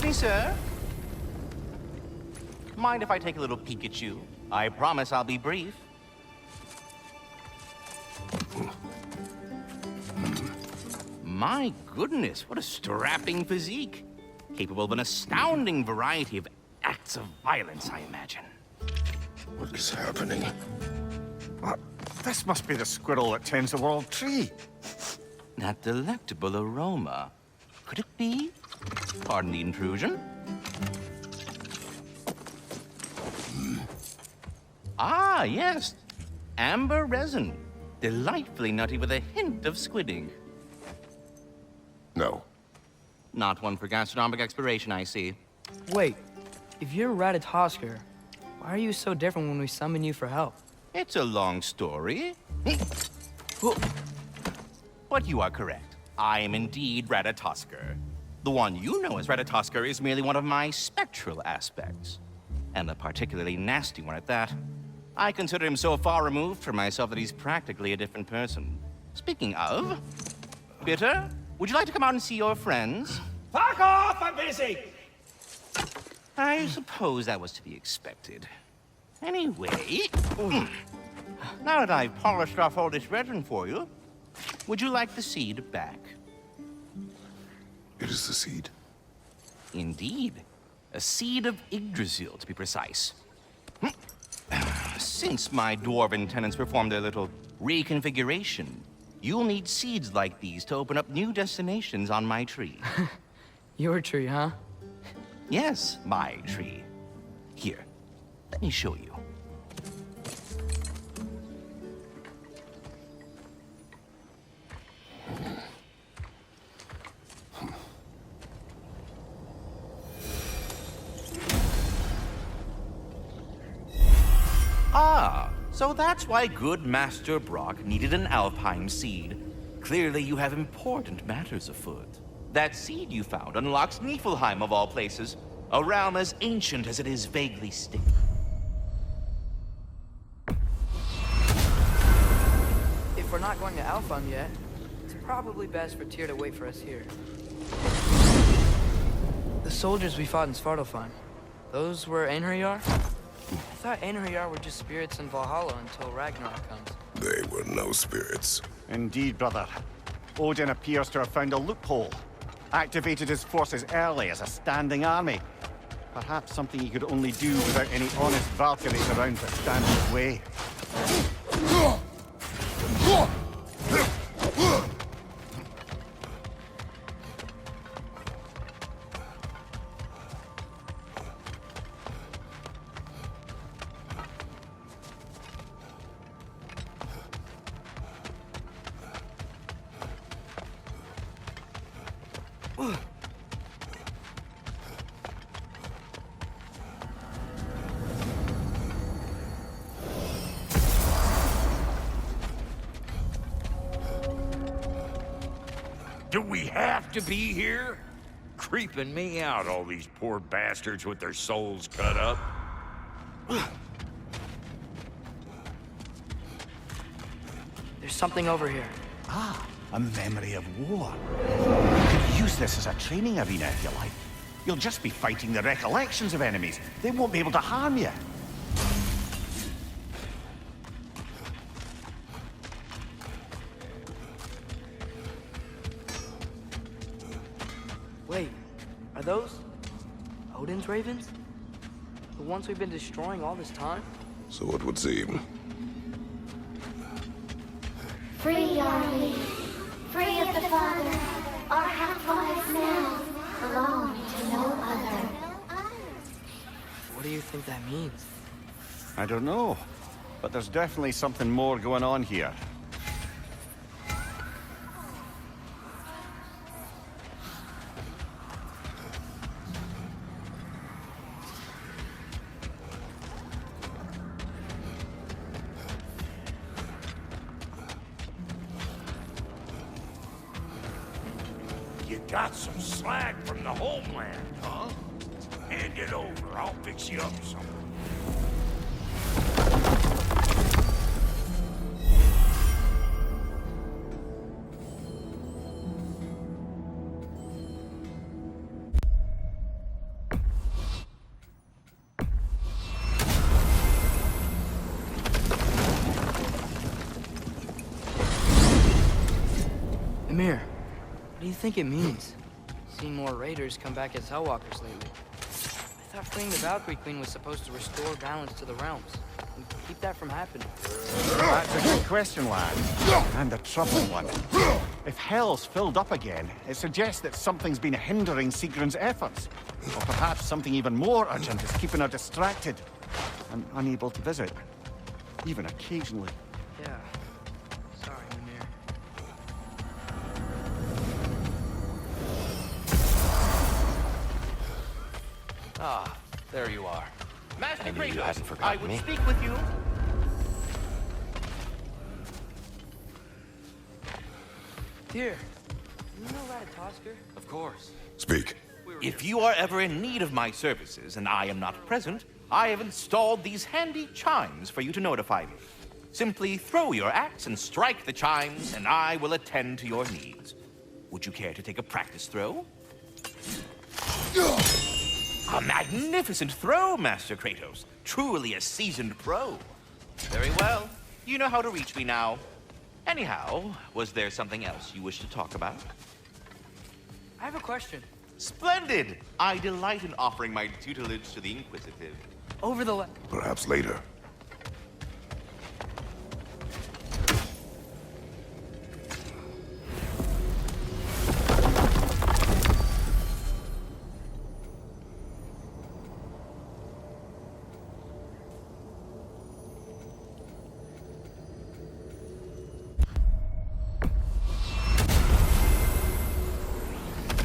Excuse me, sir. Mind if I take a little peek at you? I promise I'll be brief. My goodness, what a strapping physique. Capable of an astounding variety of acts of violence, I imagine. What is happening? This must be the squirrel that tends the world tree. That delectable aroma. Could it be? Pardon the intrusion. Ah, yes. Amber resin. Delightfully nutty with a hint of squid ink. No. Not one for gastronomic exploration, I see. Wait, if you're Ratatosker, why are you so different when we summon you for help? It's a long story. But you are correct. I am indeed Ratatosker. The one you know as Ratatosker is merely one of my spectral aspects. And a particularly nasty one at that. I consider him so far removed from myself that he's practically a different person. Speaking of, Bitter, would you like to come out and see your friends? Fuck off! I'm busy! I suppose that was to be expected. Anyway, now that I've polished off all this resin for you, would you like the seed back? It is the seed. Indeed. A seed of Yggdrasil, to be precise. Since my dwarven tenants performed their little reconfiguration, you'll need seeds like these to open up new destinations on my tree. Your tree, huh? Yes, my tree. Here, let me show you. Ah, so that's why good Master Brock needed an Alpine seed. Clearly you have important matters afoot. That seed you found unlocks Niflheim of all places, a realm as ancient as it is vaguely sticky. If we're not going to Alfheim yet, it's probably best for Tyr to wait for us here. The soldiers we fought in Svartalfheim, those were Einherjar? I thought Einherjar were just spirits in Valhalla until Ragnarok comes. They were no spirits. Indeed, brother. Odin appears to have found a loophole. Activated his forces early as a standing army. Perhaps something he could only do without any honest Valkyries around to stand in his way. Do we have to be here? Creeping me out, all these poor bastards with their souls cut up. There's something over here. Ah, a memory of war. You could use this as a training arena if you like. You'll just be fighting the recollections of enemies. They won't be able to harm you. Wait, are those Odin's ravens? The ones we've been destroying all this time? So it would seem. Free are we, free of the Father, our half-lives now, belong to no other. What do you think that means? I don't know, but there's definitely something more going on here. You got some slag from the homeland, huh? Hand it over, I'll fix you up some. Amir, what do you think it means? Seen more raiders come back as Hellwalkers lately. I thought freeing the Valkyrie Queen was supposed to restore balance to the realms and keep that from happening. That's a good question, lad. And a troubling one. If Hell's filled up again, it suggests that something's been hindering Sigrun's efforts. Or perhaps something even more urgent is keeping her distracted and unable to visit. Even occasionally. Yeah. Sorry, Amir. Ah, there you are. Master I knew you Kratos, hadn't I forgotten would me. speak with you. Here. You know Ratatosker? Of course. Speak. If you are ever in need of my services and I am not present, I have installed these handy chimes for you to notify me. Simply throw your axe and strike the chimes, and I will attend to your needs. Would you care to take a practice throw? A magnificent throw, Master Kratos. Truly a seasoned pro. Very well. You know how to reach me now. Anyhow, was there something else you wish to talk about? I have a question. Splendid! I delight in offering my tutelage to the inquisitive. Over the Perhaps later.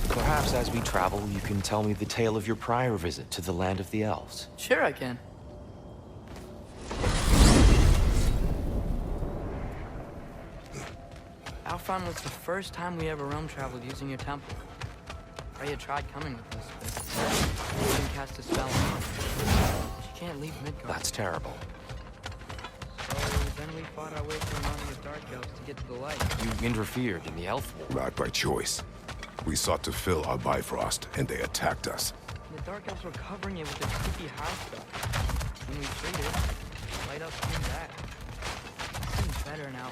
Perhaps as we travel, you can tell me the tale of your prior visit to the land of the elves. Sure I can. Alfheim was the first time we ever realm traveled using your temple. Freya tried coming with us, but we didn't cast a spell on her. She can't leave Midgard. That's terrible. So then we fought our way through an army of dark elves to get to the light. You interfered in the elf war. Not by choice. We sought to fill our Bifrost, and they attacked us. And the dark elves were covering it with their creepy house stuff. When we retreated, the light elves came back. Seems better now.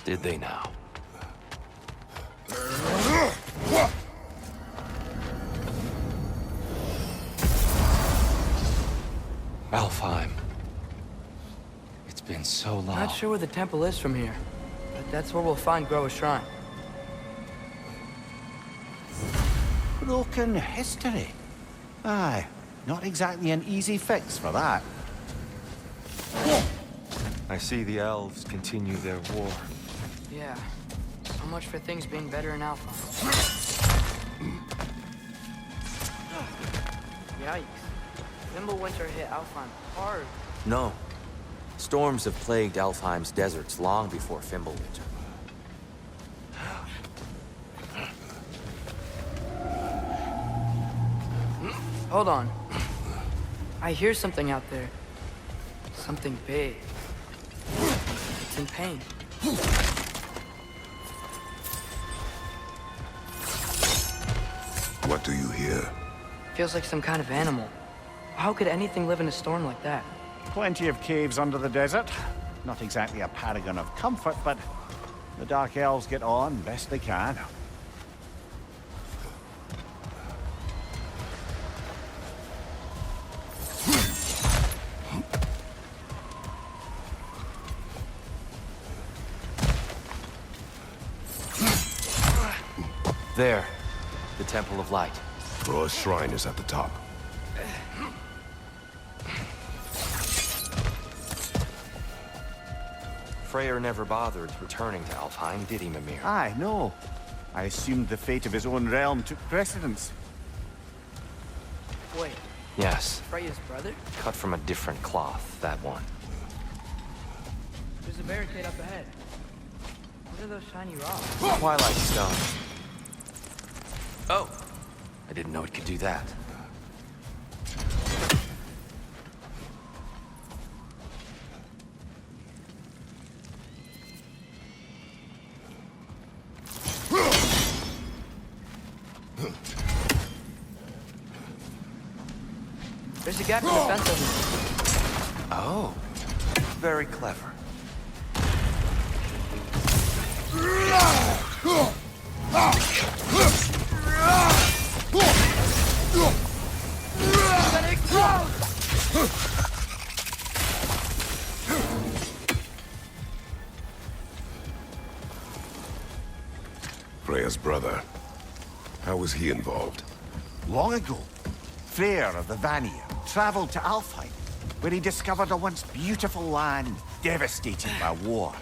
Did they now? Alfheim. It's been so long. Not sure where the temple is from here, but that's where we'll find Groa's shrine. Broken history. Aye, not exactly an easy fix for that. I see the elves continue their war. Yeah. So much for things being better in Alpha. Yikes. Winter hit Alfheim hard. No. Storms have plagued Alfheim's deserts long before Fimbulwinter. Hold on. I hear something out there. Something big. It's in pain. What do you hear? Feels like some kind of animal. How could anything live in a storm like that? Plenty of caves under the desert. Not exactly a paragon of comfort, but the Dark Elves get on best they can. There. The Temple of Light. Groa's shrine is at the top. Freyr never bothered returning to Alfheim, did he, Mimir? Aye, no. I assumed the fate of his own realm took precedence. Wait, Yes. Freya's brother? Cut from a different cloth, that one. There's a barricade up ahead. What are those shiny rocks? Twilight Stone. Oh. I didn't know it could do that. There's a gap in the fence over there. Oh. Very clever. gonna explode! Freya's brother. How was he involved? Long ago, Freyr of the Vanir traveled to Alfheim, where he discovered a once beautiful land devastated by war.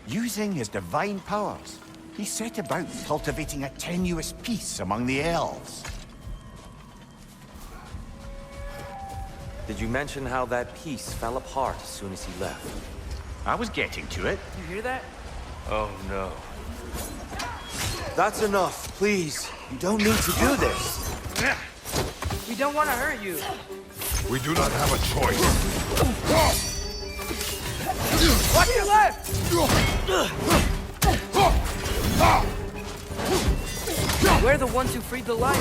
Using his divine powers, he set about cultivating a tenuous peace among the elves. Did you mention how that piece fell apart as soon as he left? I was getting to it. You hear that? Oh, no. That's enough, please. You don't need to do this. We don't want to hurt you. We do not have a choice. Watch your left! We're the ones who freed the lions.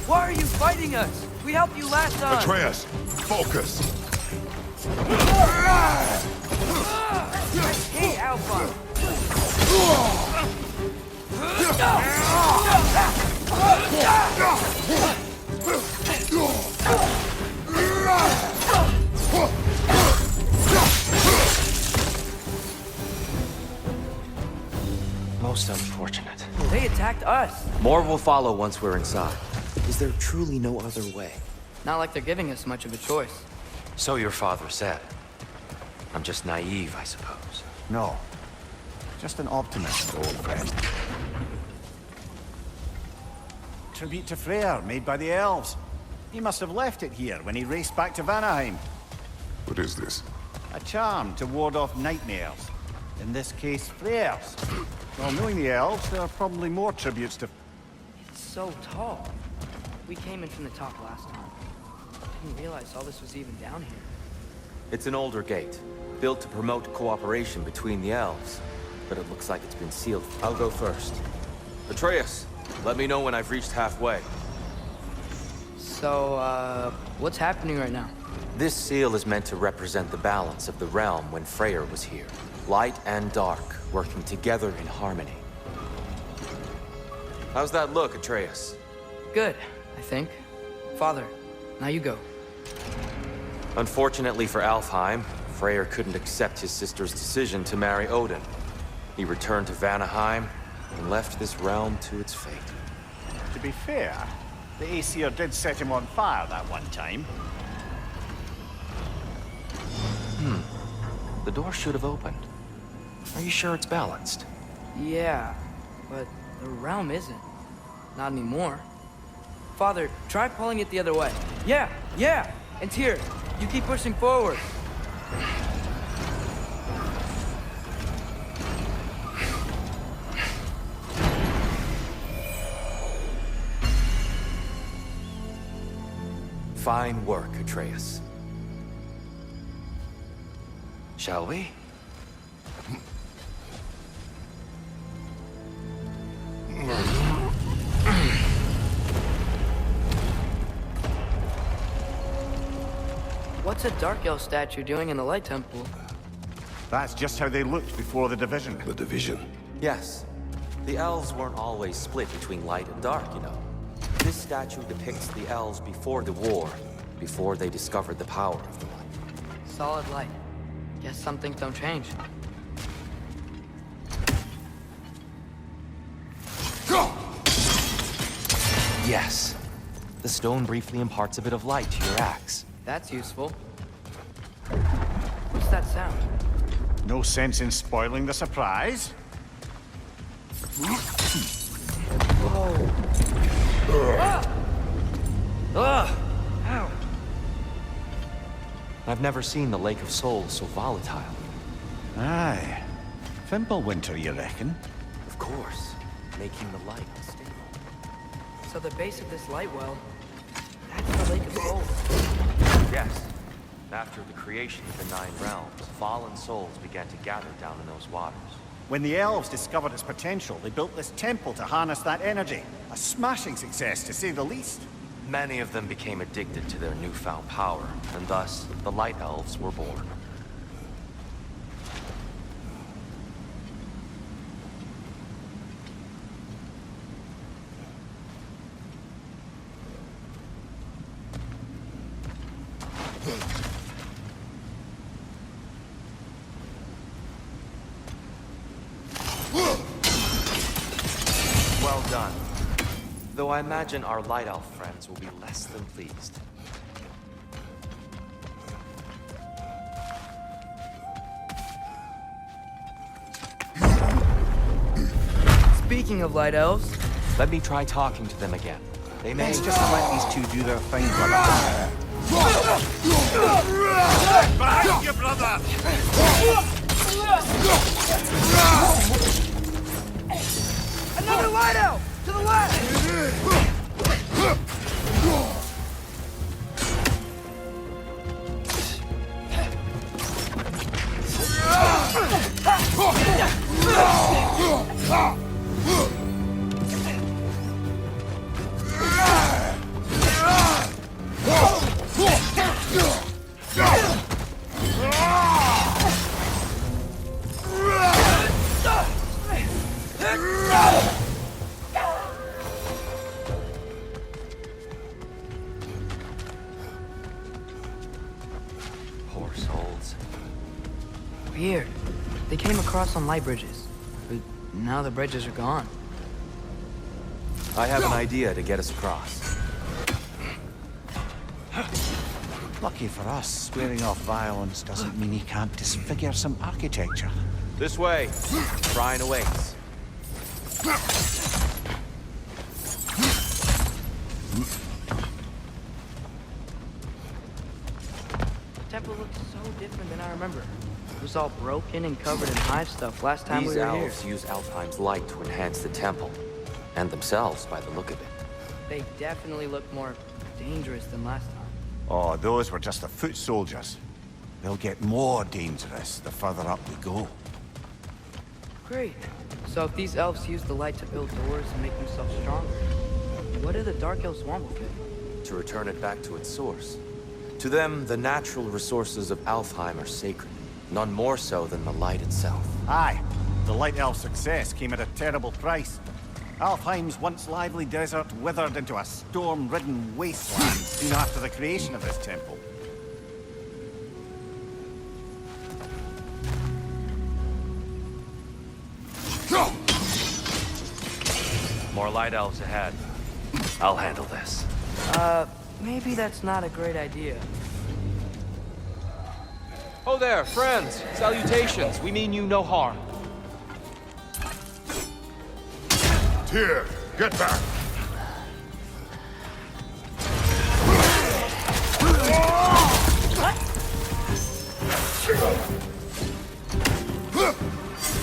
Why are you fighting us? We helped you last time. Atreus, focus. Hey, Alpha. Most unfortunate. They attacked us. More will follow once we're inside. Is there truly no other way? Not like they're giving us much of a choice. So your father said. I'm just naive, I suppose. No, just an optimist, old friend. Tribute to Freyr, made by the elves. He must have left it here when he raced back to Vanaheim. What is this? A charm to ward off nightmares. In this case, Freyr's. Well, knowing the elves, there are probably more tributes to... It's so tall. We came in from the top last time. Didn't realize all this was even down here. It's an older gate, built to promote cooperation between the elves. But it looks like it's been sealed. I'll go first. Atreus, let me know when I've reached halfway. So, what's happening right now? This seal is meant to represent the balance of the realm when Freyr was here. Light and dark, working together in harmony. How's that look, Atreus? Good, I think. Father, now you go. Unfortunately for Alfheim, Freyr couldn't accept his sister's decision to marry Odin. He returned to Vanaheim and left this realm to its fate. To be fair, the Aesir did set him on fire that one time. The door should have opened. Are you sure it's balanced? Yeah, but the realm isn't. Not anymore. Father, try pulling it the other way. Yeah! And here, you keep pushing forward. Fine work, Atreus. Shall we? What's a Dark Elf statue doing in the Light Temple? That's just how they looked before the division. The division. Yes. The elves weren't always split between light and dark, you know. This statue depicts the elves before the war, before they discovered the power of the light. Solid light. Guess some things don't change. Yes. The stone briefly imparts a bit of light to your axe. That's useful. What's that sound? No sense in spoiling the surprise. Ow! I've never seen the Lake of Souls so volatile. Aye. Fimbulwinter, you reckon? Of course, making the light unstable. So the base of this light well, that's the Lake of Souls. Yes, After the creation of the Nine Realms, fallen souls began to gather down in those waters. When the elves discovered its potential, they built this temple to harness that energy. A smashing success, to say the least. Many of them became addicted to their newfound power, and thus, the Light Elves were born. Well done. Though I imagine our Light Elf friends will be less than pleased. Speaking of Light Elves, Let me try talking to them again. They may Let's just let these two do their thing, brother. Behind you, brother! another Light Elf! To the left! Poor souls. Weird. They came across on light bridges, but now the bridges are gone. I have an idea to get us across. Lucky for us, swearing off violence doesn't mean he can't disfigure some architecture. This way. Shrine awaits. The temple looks so different than I remember. It was all broken and covered in hive stuff last time These we were here. elves use Alfheim's light to enhance the temple. And themselves, by the look of it. They definitely look more dangerous than last time. Oh, those were just the foot soldiers. They'll get more dangerous the further up we go. Great. So if these elves use the light to build doors and make themselves stronger, what do the Dark Elves want with it? To return it back to its source. To them, the natural resources of Alfheim are sacred. None more so than the light itself. Aye, the Light Elf success came at a terrible price. Alfheim's once lively desert withered into a storm-ridden wasteland soon after the creation of this temple. More light elves ahead. I'll handle this. Maybe that's not a great idea. Oh there, friends! Salutations! We mean you no harm. Tyr, get back!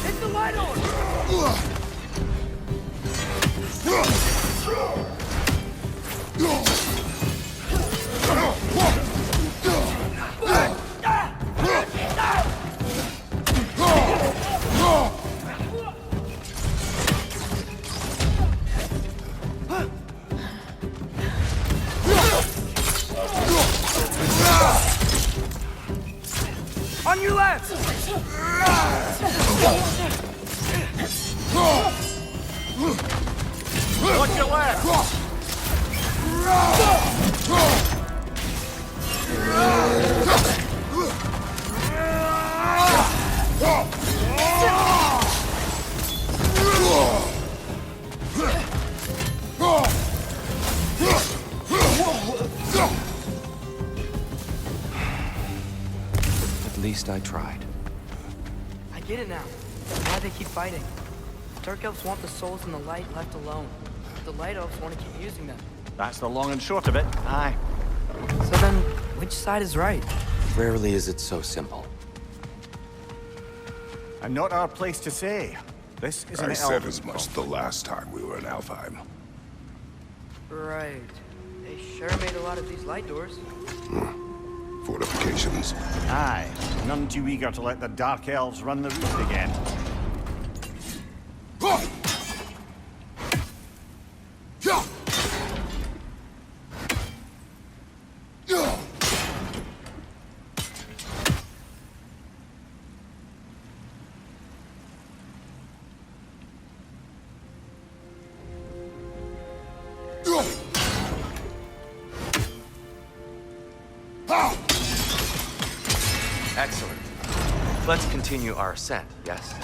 Hit the light on! On your left! Watch your left! At least I tried. I get it now. Why they keep fighting. Dark Elves want the souls in the light left alone. The Light Elves want to keep using them. That's the long and short of it. Aye. So then, which side is right? Rarely is it so simple. And not our place to say. This is an I said elven as much problem. the last time we were in Alfheim. Right. They sure made a lot of these light doors. Fortifications. Aye, none too eager to let the Dark Elves run the roost again. Excellent. Let's continue our ascent, yes?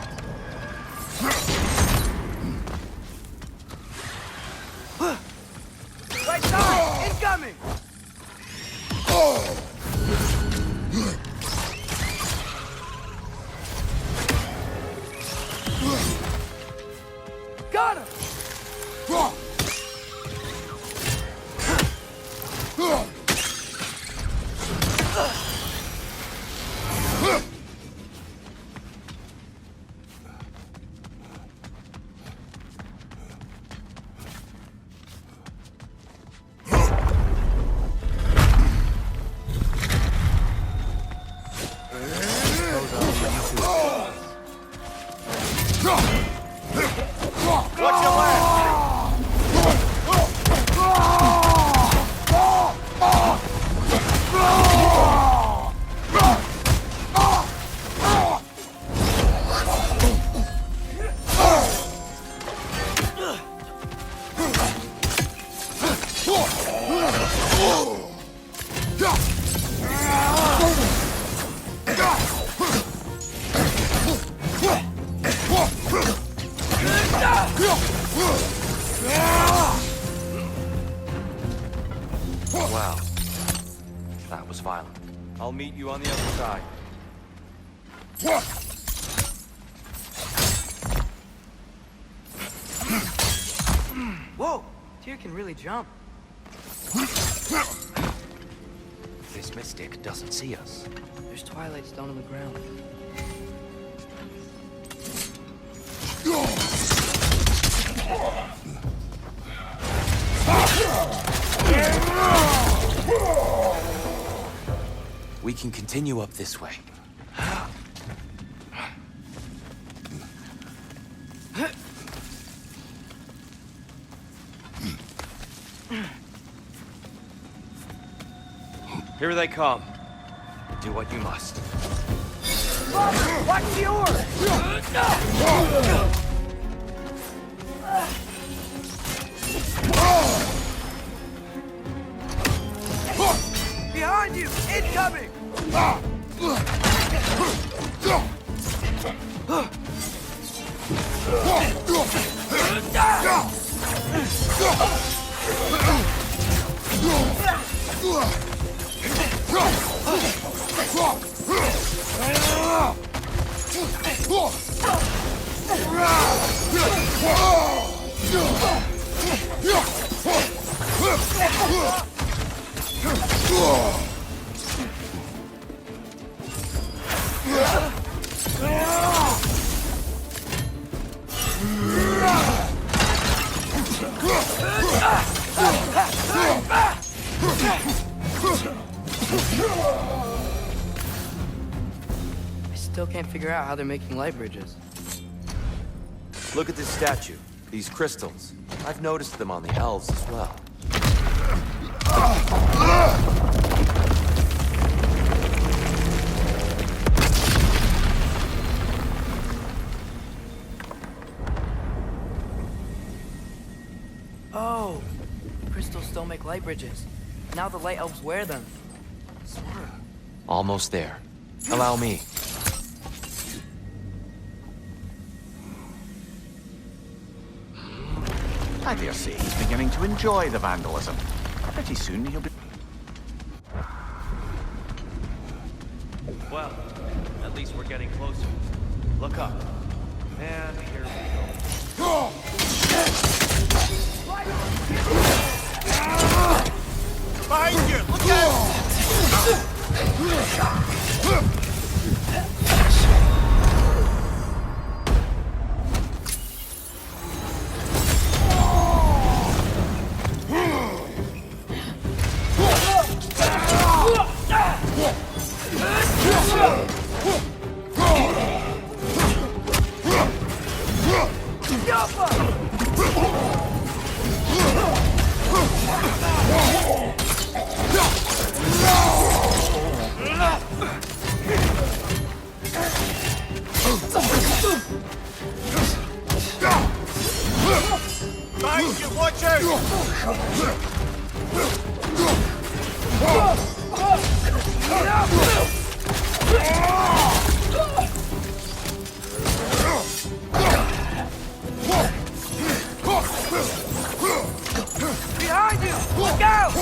Right side! Incoming! Got him! Watch your left! Wow. That was violent. I'll meet you on the other side. Whoa! Tyr can really jump. This mystic doesn't see us. There's Twilight Stone on the ground. We can continue up this way. Here they come. Do what you must. Watch the oar! Behind you! Incoming! I still can't figure out how they're making light bridges. Look at this statue. These crystals. I've noticed them on the elves as well. Oh! Crystals still make light bridges. Now the light elves wear them. Smart. Almost there. Allow me. I dare say he's beginning to enjoy the vandalism. Pretty soon he'll be... Well, at least we're getting closer. Look up. And here we go. Behind you! Look out! Thank you, watch out! Behind you! Look out!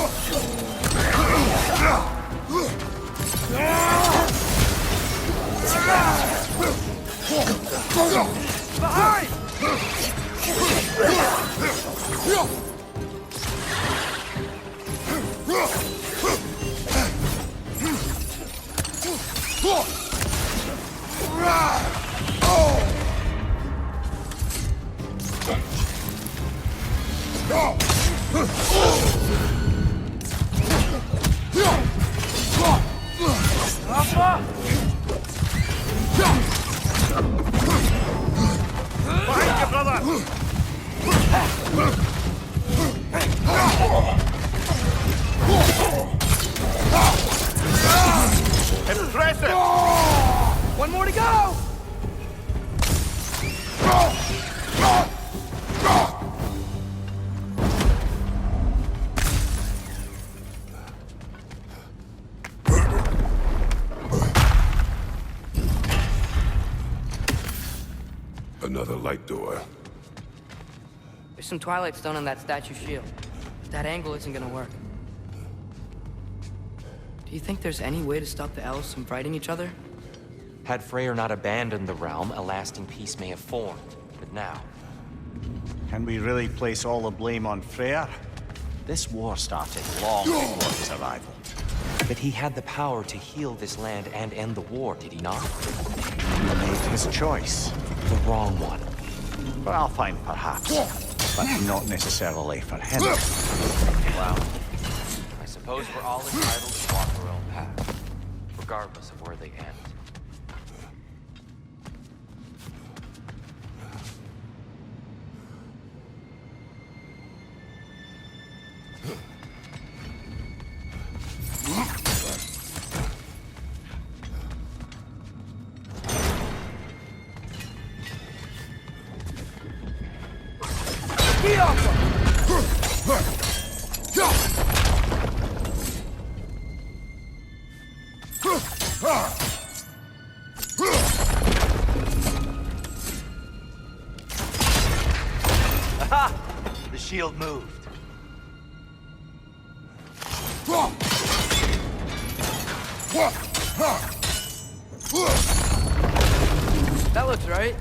Behind! Behind you, brother! Impressive! One more to go! Another light door. There's some Twilight Stone on that statue shield. That angle isn't gonna work. Do you think there's any way to stop the elves from fighting each other? Had Freyr not abandoned the realm, a lasting peace may have formed. But now, Can we really place all the blame on Freyr? This war started long before his arrival. but he had the power to heal this land and end the war, did he not? He made his choice. The wrong one. For Alpine, perhaps. But not necessarily for him. Well, I suppose we're all entitled to walk our own path, regardless of where they end. Aha! The shield moved. That looks right.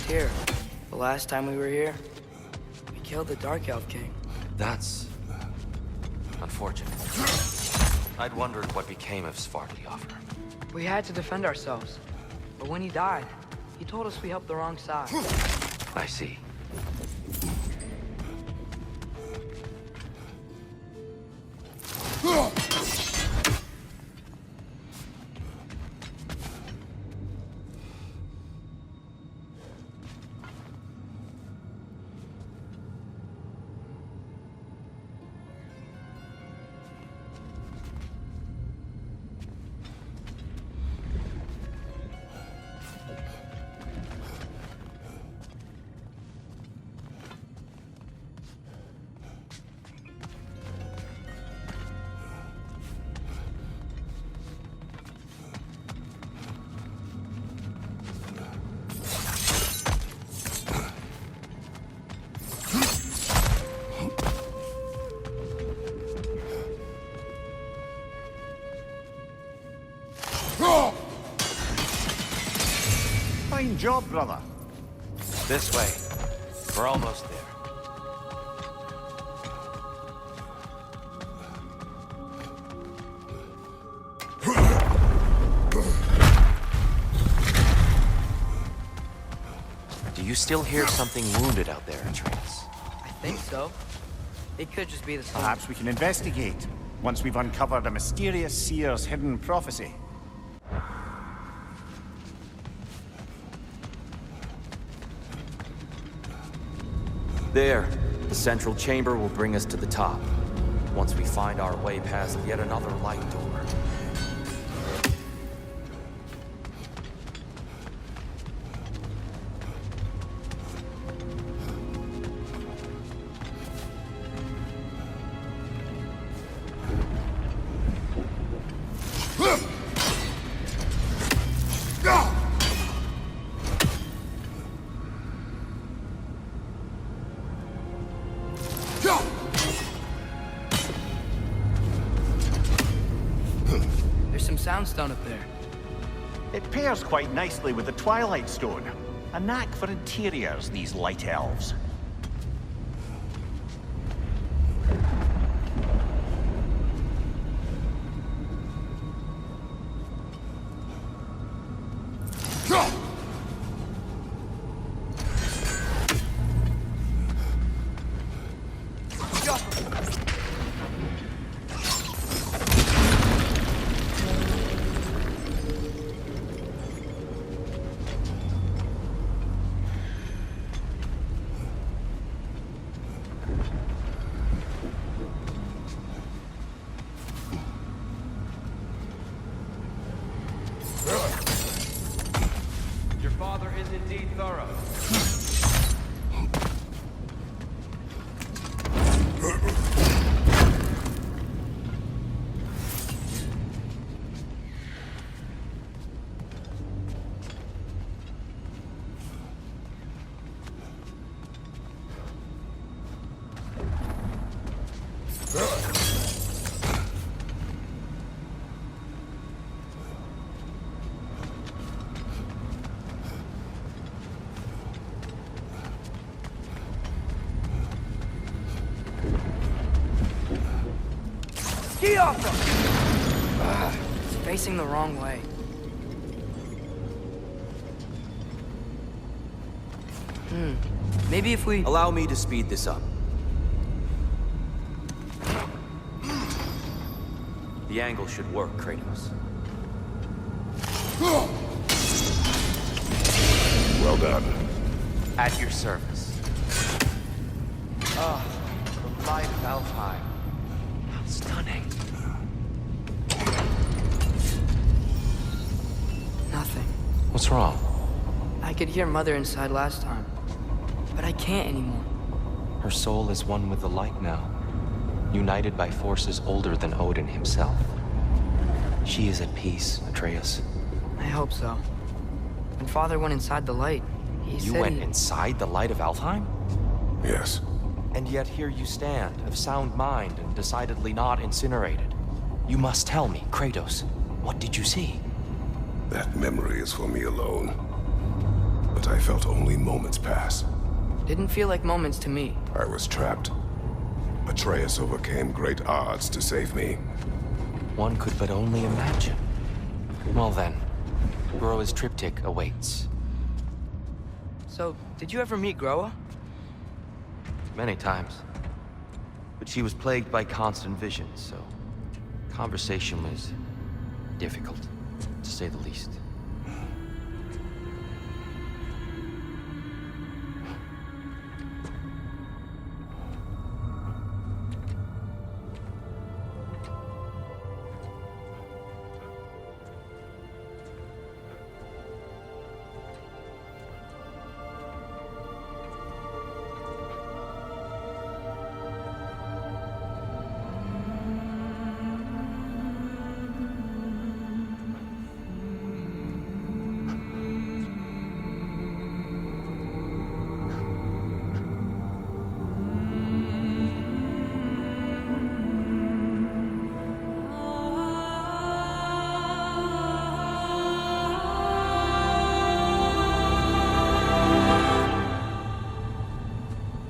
Here, the last time we were here, we killed the Dark Elf King. That's unfortunate. I'd wondered what became of Svartalfheim. We had to defend ourselves. But when he died, he told us we helped the wrong side. I see. Fine job, brother. This way. We're almost there. Do you You still hear something wounded out there, Atreus? I think so. It could just be the sun. Perhaps we can investigate, once we've uncovered a mysterious seer's hidden prophecy. There. The central chamber will bring us to the top. Once we find our way past yet another light door. There's some soundstone up there. It pairs quite nicely with the Twilight Stone. A knack for interiors, these light elves. Your father is indeed thorough. Ski off them! It's facing the wrong way. Maybe if we... Allow me to speed this up. The angle should work, Kratos. Well done. At your service. Ah, the light of Alfheim. How stunning. Nothing. What's wrong? I could hear Mother inside last time, but I can't anymore. Her soul is one with the light now, united by forces older than Odin himself. She is at peace, Atreus. I hope so. When Father went inside the light, he said You went he... inside the light of Alfheim? Yes. And yet here you stand, of sound mind and decidedly not incinerated. You must tell me, Kratos, what did you see? That memory is for me alone. But I felt only moments pass. Didn't feel like moments to me. I was trapped. Atreus overcame great odds to save me. One could but only imagine. Well then, Groa's triptych awaits. So, did you ever meet Groa? Many times. But she was plagued by constant visions, so conversation was difficult, to say the least.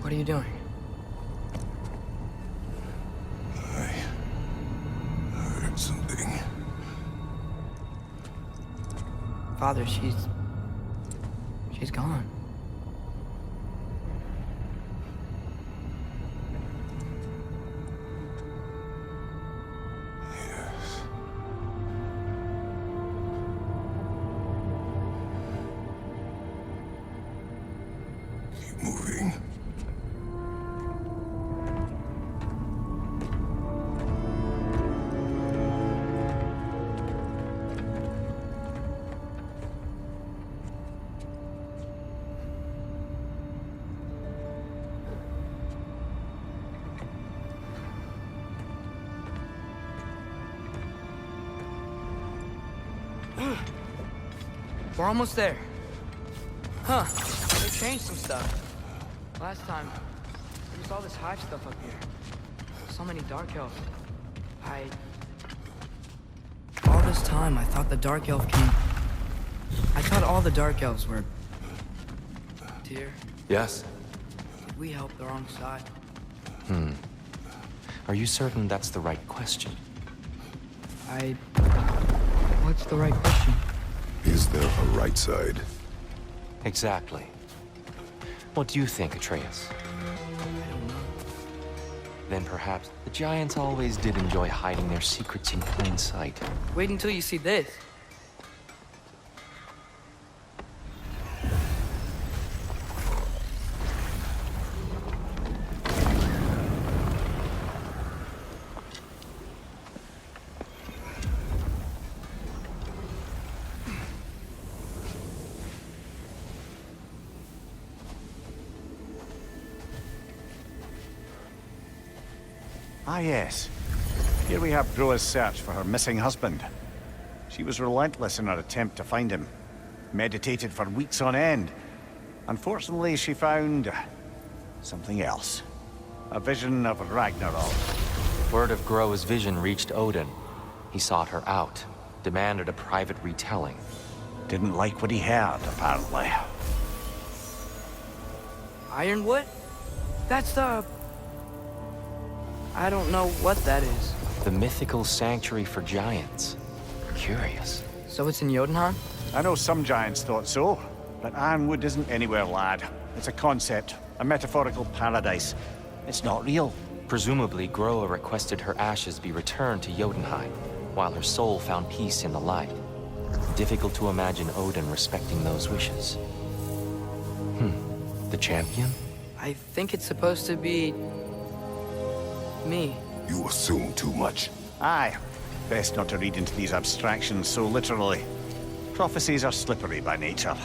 What are you doing? I heard something. Father, she's gone. We're almost there. Huh. They changed some stuff. Last time, there was all this hive stuff up here. So many Dark Elves. All this time, I thought the Dark Elf came... I thought all the Dark Elves were... Tyr, Yes? did we help the wrong side? Are you certain that's the right question? What's the right question? Is there a right side? Exactly. What do you think, Atreus? I don't know. Then perhaps the Giants always did enjoy hiding their secrets in plain sight. Wait until you see this. Ah, yes. Here we have Groa's search for her missing husband. She was relentless in her attempt to find him. Meditated for weeks on end. Unfortunately, she found... something else. A vision of Ragnarok. Word of Groa's vision reached Odin. He sought her out, demanded a private retelling. Didn't like what he heard, apparently. Ironwood? That's the... I don't know what that is. The mythical sanctuary for giants. Curious. So it's in Jotunheim? I know some giants thought so, but Ironwood isn't anywhere, lad. It's a concept, a metaphorical paradise. It's not real. Presumably, Groa requested her ashes be returned to Jotunheim, while her soul found peace in the light. Difficult to imagine Odin respecting those wishes. The champion? I think it's supposed to be... me. You assume too much. Aye. Best not to read into these abstractions so literally. Prophecies are slippery by nature.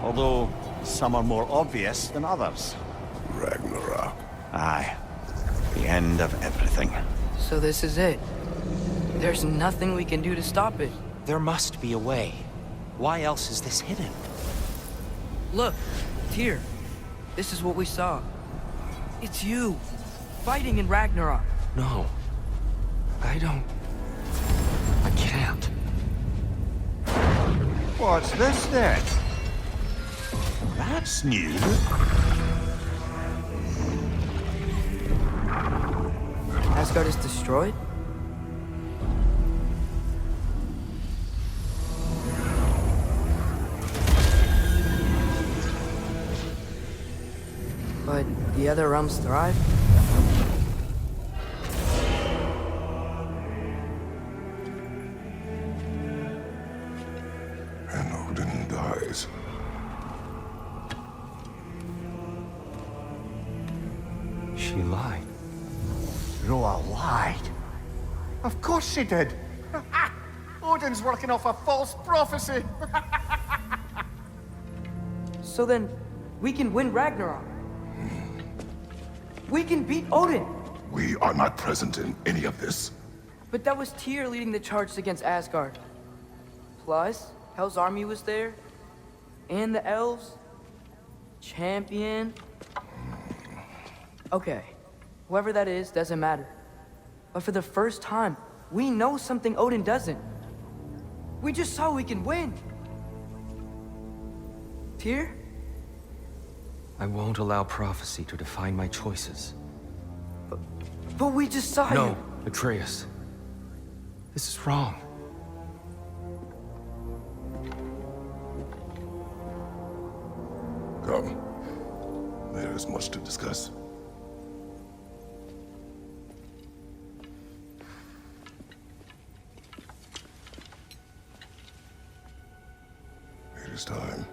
Although, some are more obvious than others. Ragnarok. Aye. The end of everything. So this is it. There's nothing we can do to stop it. There must be a way. Why else is this hidden? Look, Tyr. This is what we saw. It's you, fighting in Ragnarok. No. I can't. What's this then? That's new. Asgard is destroyed? But the other realms thrive? And Odin dies. She lied. Groa lied. Of course she did. Odin's working off a false prophecy. So then, we can win Ragnarok. We can beat Odin. We are not present in any of this. But that was Tyr leading the charge against Asgard. Plus, Hell's army was there. And the elves. Champion. Okay. Whoever that is, doesn't matter. But for the first time, we know something Odin doesn't. We just saw we can win. Tyr? I won't allow prophecy to define my choices. But we just saw No, you. Atreus. This is wrong. Come. There is much to discuss. It is time.